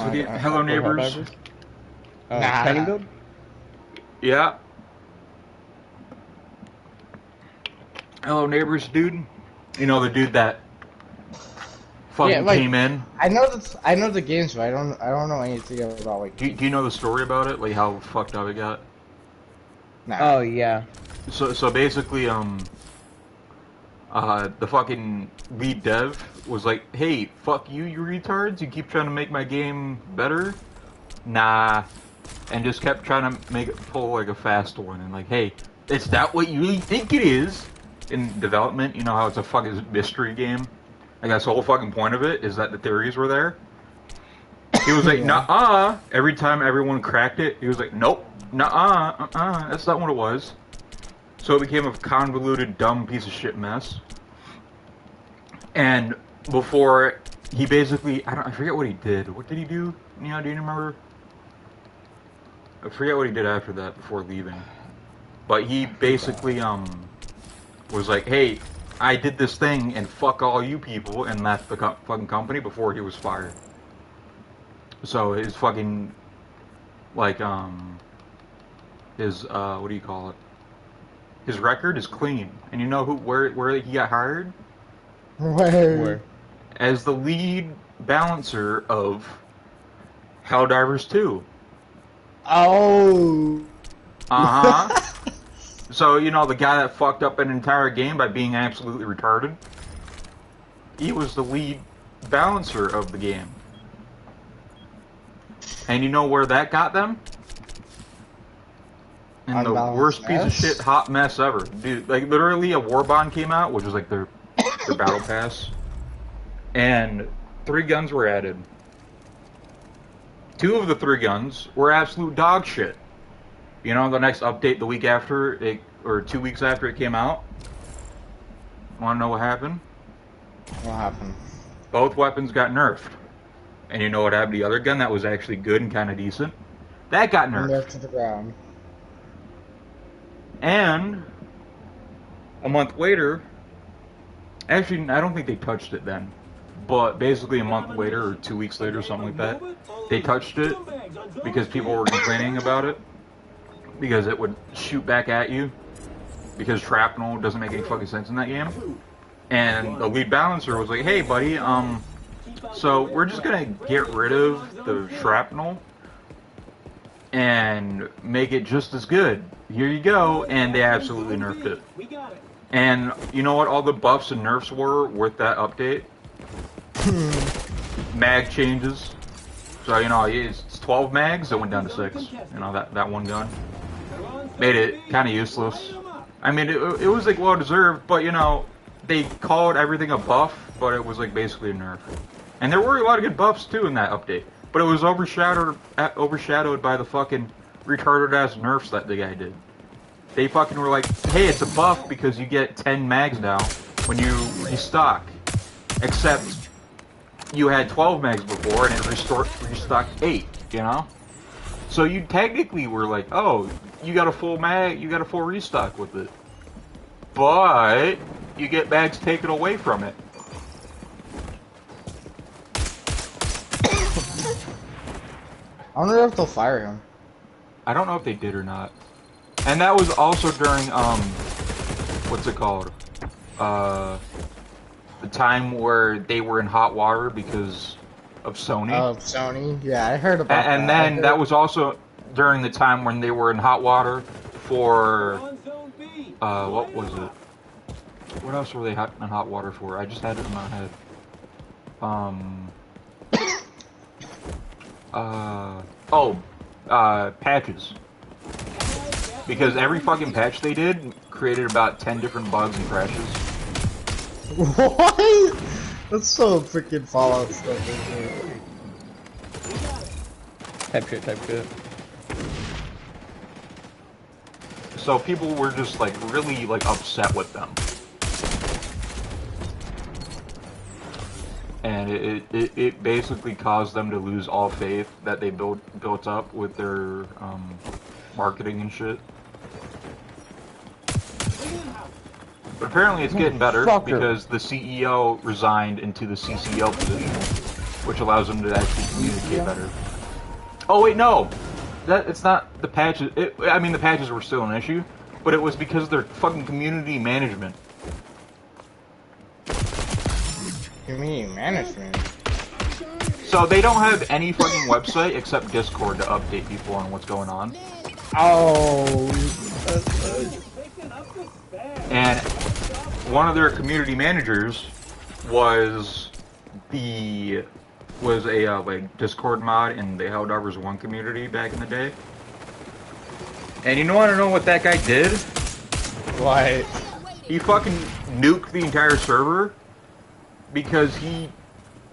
So the Hello Neighbors. Training build? Yeah. Hello Neighbors, dude. You know the dude that fucking came in. I know the games, but I don't know anything about like. Do you know the story about it? Like how fucked up it got? Nah. Oh yeah. So basically, the fucking lead dev was like, "Hey, fuck you, you retards! You keep trying to make my game better." Nah, and just kept trying to make it pull like a fast one, and like, "Hey, is that what you really think it is?" In development, you know how it's a fucking mystery game. Like that's the whole fucking point of it is that the theories were there. He was like, Yeah. "Nuh-uh." Every time everyone cracked it, he was like, "Nope, nuh-uh, that's not what it was." So it became a convoluted, dumb piece of shit mess. And before he basically, I forget what he did. What did he do? Do you remember? I forget what he did after that before leaving. But he basically was like, "Hey, I did this thing and fuck all you people," and left the fucking company before he was fired. So his fucking his what do you call it? His record is clean. And you know where he got hired? Where? As the lead balancer of Helldivers 2. Oh. Uh-huh. So, you know, the guy that fucked up an entire game by being absolutely retarded? He was the lead balancer of the game. And you know where that got them? In the worst piece of shit hot mess ever. Dude, like, literally a Warbond came out, which was like their battle pass. And 3 guns were added. 2 of the 3 guns were absolute dog shit. You know, the next update the week after it, or 2 weeks after it came out. Want to know what happened? What happened? Both weapons got nerfed. And you know what happened to the other gun that was actually good and kind of decent? That got nerfed. Nerfed to the ground. And a month later, actually, I don't think they touched it then. But basically a month later, or 2 weeks later, something like that, they touched it because people were complaining about it. Because it would shoot back at you. Because shrapnel doesn't make any fucking sense in that game. And the lead balancer was like, "Hey, buddy, so we're just gonna get rid of the shrapnel and make it just as good. Here you go." And they absolutely nerfed it. And you know what all the buffs and nerfs were with that update? Mag changes. So, you know, it's 12 mags, it went down to 6. You know, that one gun. Made it kind of useless. I mean, it was like well-deserved, but you know, they called everything a buff, but it was like basically a nerf. And there were a lot of good buffs too in that update, but it was overshadowed by the fucking retarded-ass nerfs that the guy did. They fucking were like, "Hey, it's a buff because you get 10 mags now when you restock." Except you had 12 mags before and it restocked 8, you know? So you technically were like, "Oh, you got a full mag, you got a full restock with it." But you get mags taken away from it. I wonder if they'll fire him. I don't know if they did or not. And that was also during what's it called? The time where they were in hot water because of Sony. Oh, Sony? Yeah, I heard about that. And then that was also during the time when they were in hot water for what was it? What else were they in hot water for? I just had it in my head. Patches. Because every fucking patch they did created about 10 different bugs and crashes. What? That's so freaking Fallout stuff, isn't it? Type shit. So people were just like really like upset with them. And it basically caused them to lose all faith that they built up with their marketing and shit. But apparently it's getting better because the CEO resigned into the CCO position, which allows them to actually communicate better. Oh wait, no, it's not the patches. I mean, the patches were still an issue, but it was because of their fucking community management. Community management. So they don't have any fucking website except Discord to update people on what's going on. Oh. And one of their community managers was a like Discord mod in the Helldivers 1 community back in the day. And you want to know what that guy did? What? He fucking nuked the entire server because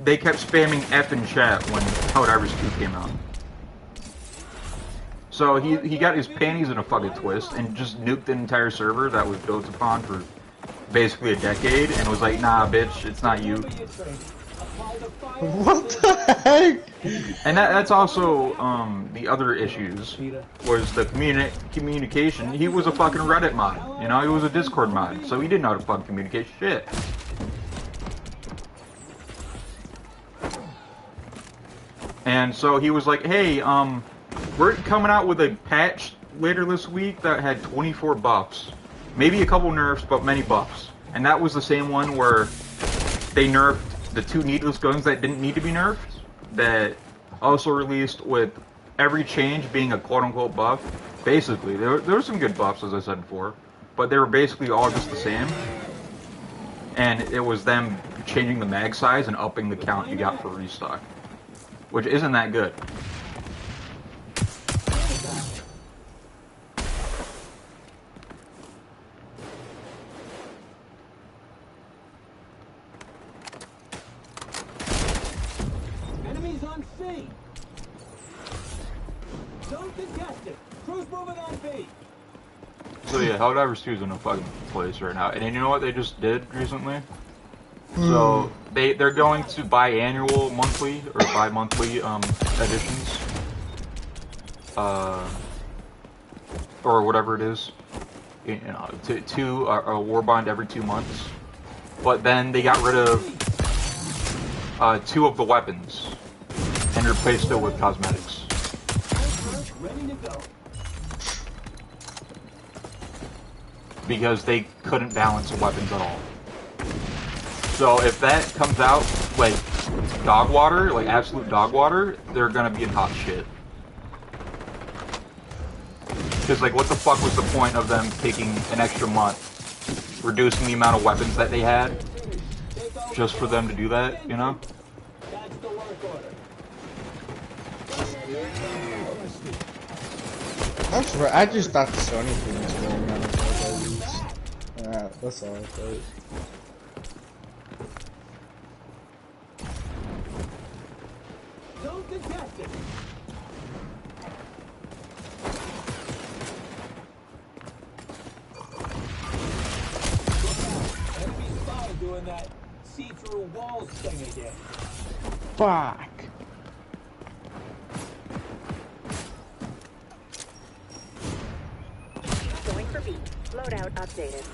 they kept spamming F in chat when Helldivers 2 came out. So he got his panties in a fucking twist and just nuked the entire server that was built upon for basically a decade and was like, nah, bitch, it's not you. What the heck? And that's also the other issues was the communication. He was a fucking Reddit mod, you know, he was a Discord mod, so he didn't know how to fucking communicate shit. And so he was like, hey, we're coming out with a patch later this week that had 24 buffs. Maybe a couple nerfs, but many buffs. And that was the same one where they nerfed the 2 needless guns that didn't need to be nerfed. That also released with every change being a quote-unquote buff. Basically, there were some good buffs, as I said before. But they were basically all just the same. And it was them changing the mag size and upping the count you got for restock. Which isn't that good. Enemies on C. Zone contested. Crews moving on B. So yeah, Helldivers 2 is in a fucking place right now. And then you know what they just did recently? So they're going to biannual, monthly or bi-monthly editions, or whatever it is. You know, two a war bond every 2 months. But then they got rid of 2 of the weapons and replaced it with cosmetics. Ready to go. Because they couldn't balance the weapons at all. So if that comes out like dog water, like absolute dog water, they're gonna be in hot shit. Because like, what the fuck was the point of them taking an extra month, reducing the amount of weapons that they had, just for them to do that, you know? That's the work order. That's right. I just thought the Sony thing was going on. Yeah, that's all I thought. Zone contested. Enemy spotted doing that see-through walls thing again. Fuck. Going for B. Loadout updated.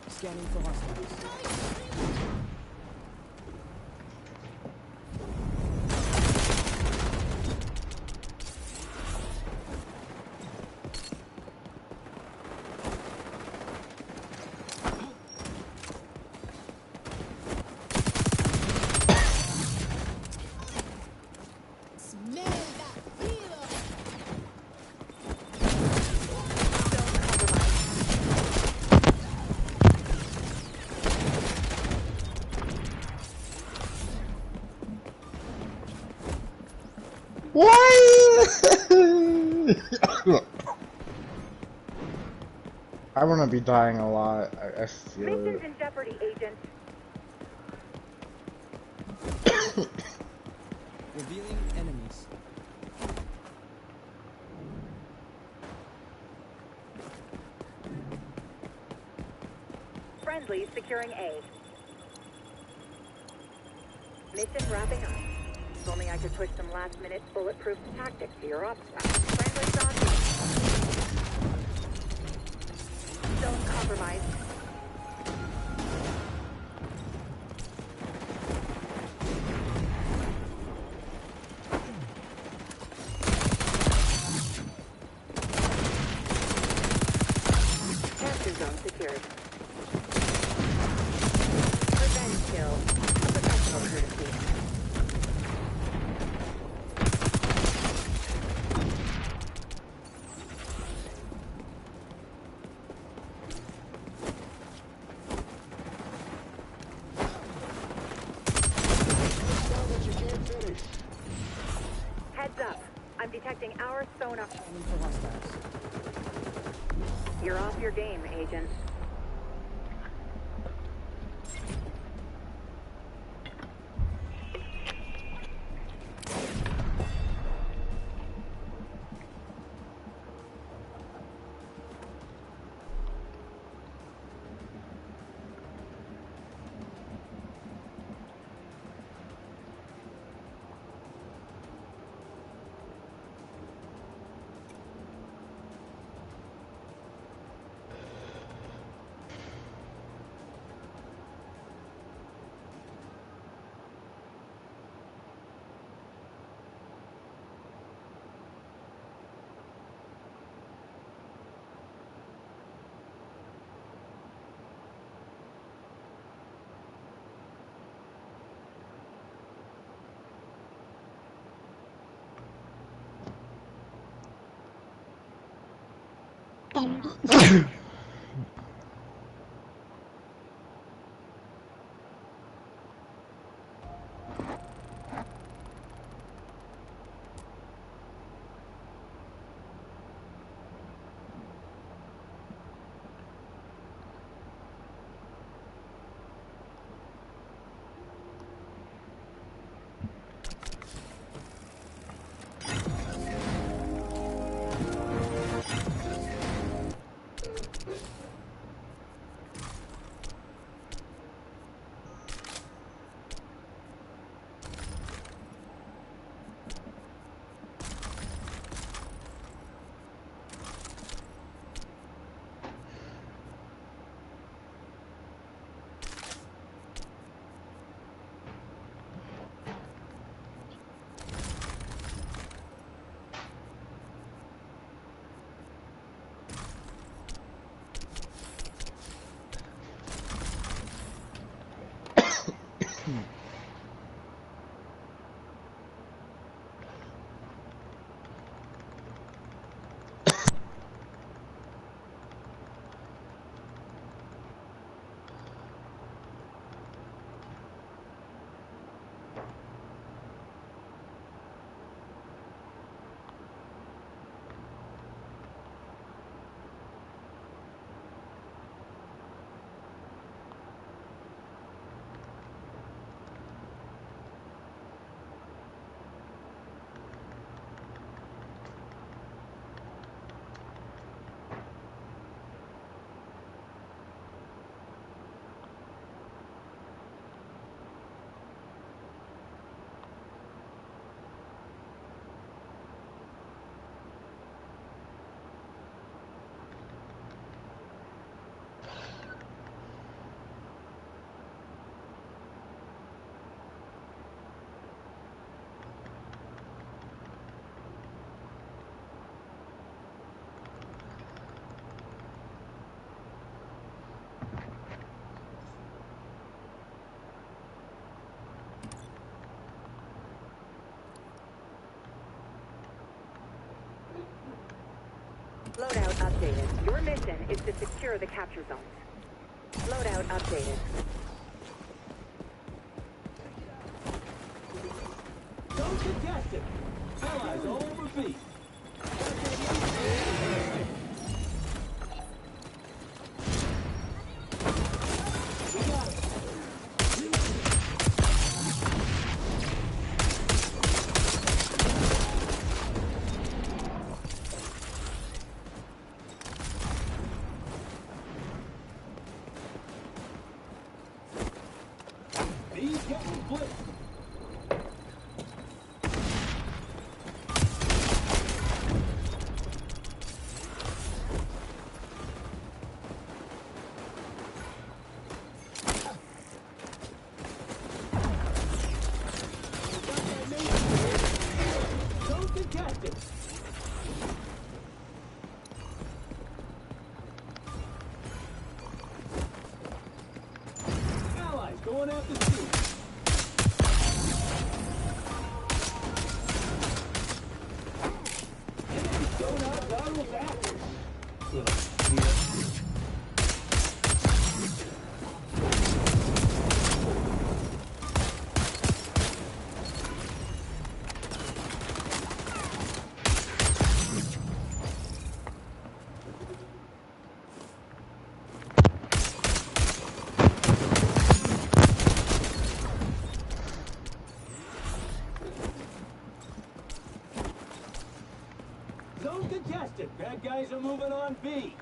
Scanning for hostiles. What? I want to be dying a lot. I feel Missions it. in jeopardy, Agent. Revealing enemies. Friendly securing A. Mission wrapping up. If only I could push some last-minute bulletproof tactics to your ops staff. Translate's on me. Zone compromised. Capture zone secured. Revenge kill. A professional courtesy. Heads up. I'm detecting our sonar. You're off your game, Agent. Loadout updated. Your mission is to secure the capture zones. Loadout updated. Don't contested. Allies all over B. We got it. B's getting flipped. Zone contested. Bad guys are moving on B.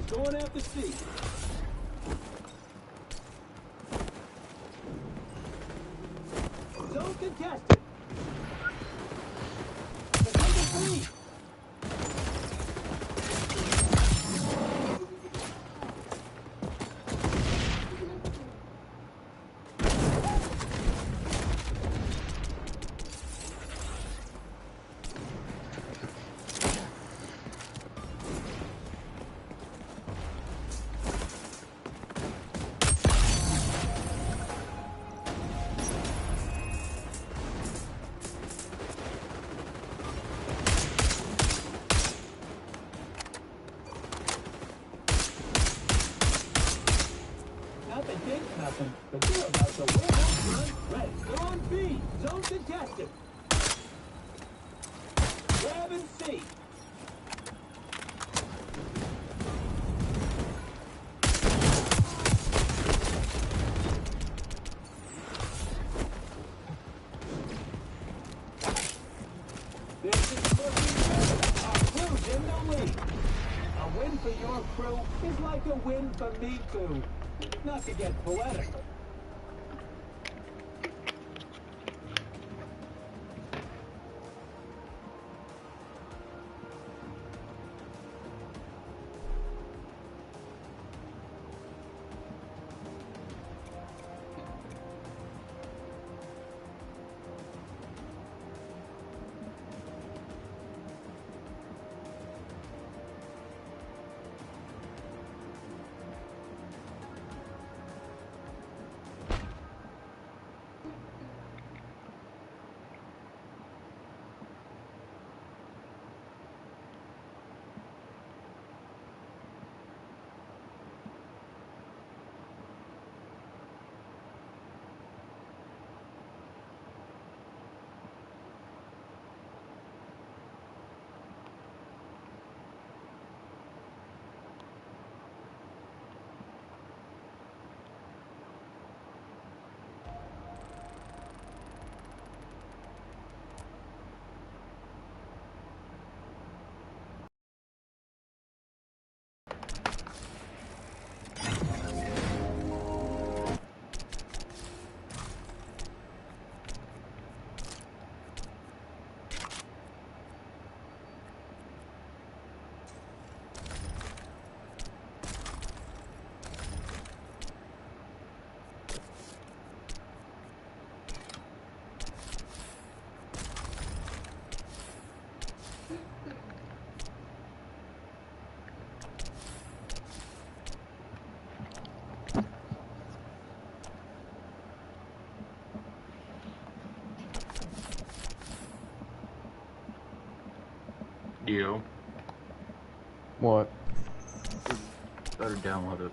Going after C. Zone contested. Defender B. Nothing did nothing, but they're about to win that one. Red, they're on B. Zone contested. Grabbing C. This is looking good. Our crew's in the lead. A win for your crew is like a win for me too. Not to get poetic. You What? better download it.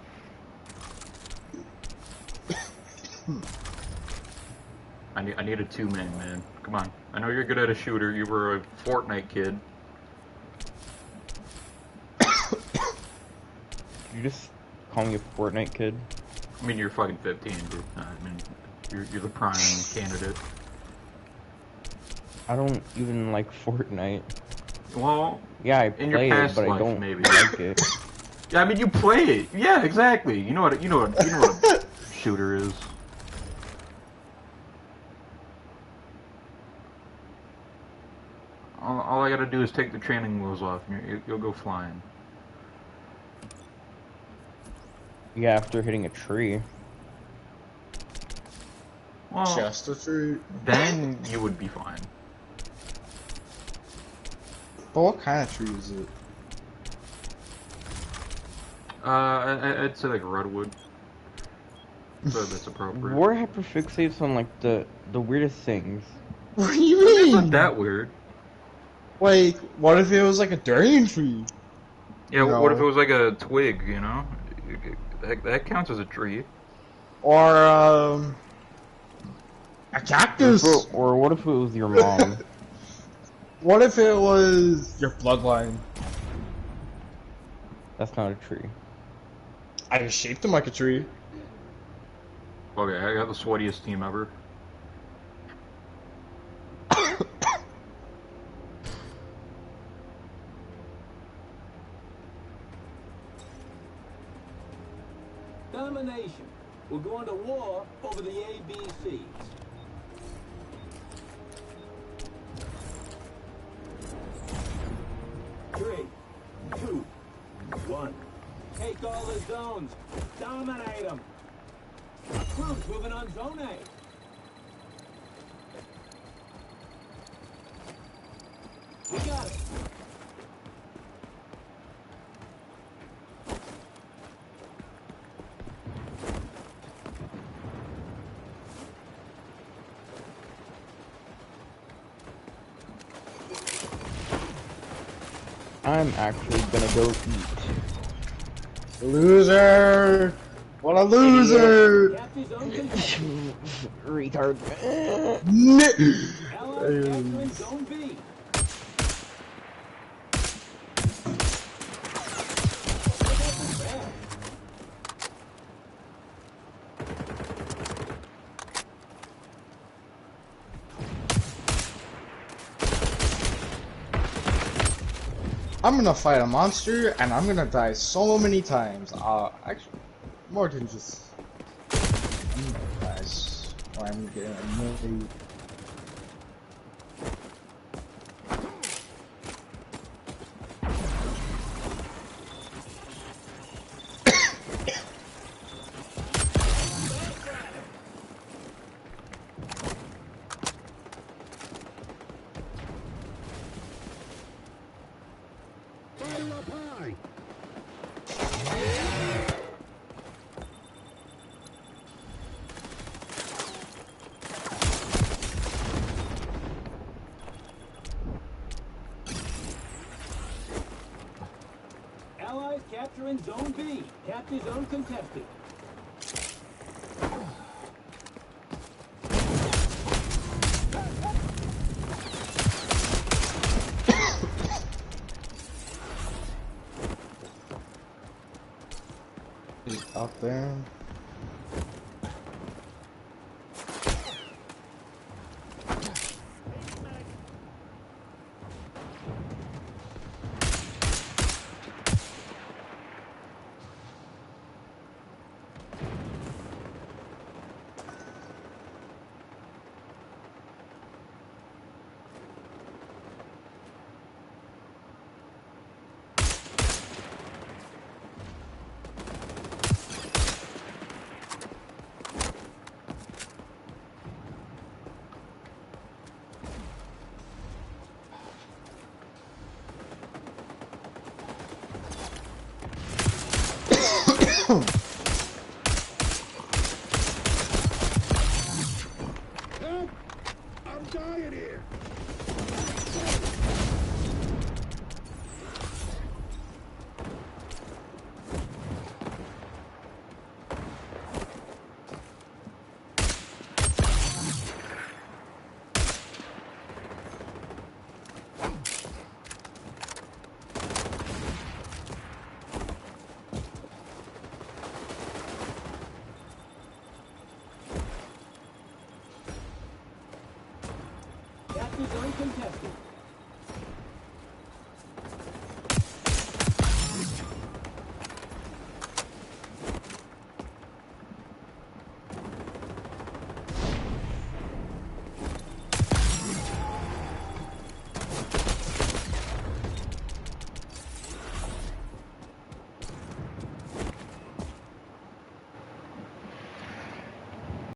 I need a two-man, man. Come on. I know you're good at a shooter. You were a Fortnite kid. You just call me a Fortnite kid? I mean, you're fucking 15, dude. I mean, you're the prime candidate. I don't even like Fortnite. Well, Yeah, I In your play it, past but I life, don't maybe. like it. Yeah, I mean, you play it. Yeah, exactly. You know what a shooter is. All I gotta do is take the training wheels off, and you'll go flying. Yeah, after hitting a tree. Well, Just a tree. then you would be fine. But what kind of tree is it? I'd say like redwood. So that's appropriate. War hyperfixates on like the weirdest things. What do you It's mean? not that weird. Like, what if it was like a durian tree? Yeah, No. what if it was like a twig, you know? That counts as a tree. Or, a cactus? Or what if it was your mom? What if it was your bloodline? That's not a tree. I just shaped him like a tree. Okay, I got the sweatiest team ever. Domination. We're going to war over the ABCs. Three, two, one. Take all the zones. Dominate them. Crew's moving on zone A. We got it. I'm actually gonna go eat. Loser! What a loser! Captain's zone contested. Retard. Allies capturing zone B. I'm gonna fight a monster and I'm gonna die so many times. Actually, more than just. I'm gonna die. I'm getting annoyed. Allies capturing zone B. Capture zone contested. He's out there. I'm dying here. Capture zone contested.